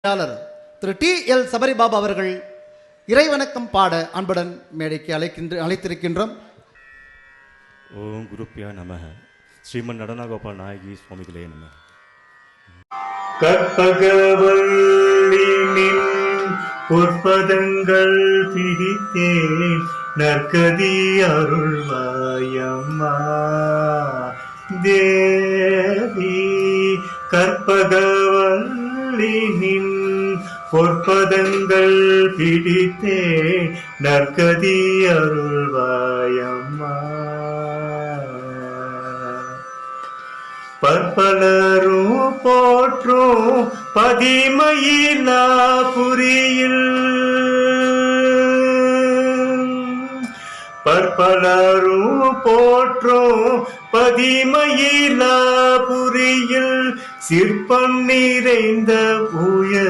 திரு டி.எல். சபரிபாபு அவர்கள் இறைவணக்கம் பாட அன்புடன் மேடைக்கு அழைத்திருக்கின்றோம். ஓம் குருப்பியா நமக. ஸ்ரீமன் நடனகோபால் நாயகி சுவாமிகளே நம. கற்பகவல்லினின் பொற்பதங்கள் பிடித்தே நற்கதி அருள்வாயம்மா தேவி. கற்பகவல்லினின் பொற்பதங்கள் பிடித்தே நற்கதி அருள்வாயம்மா. பற்பலரும் போற்றும் பதிமயிலா புரியில், பற்பலரும் போற்றும் பதிமயிலா புரியில் சிற்பம் நிறைந்த உயர்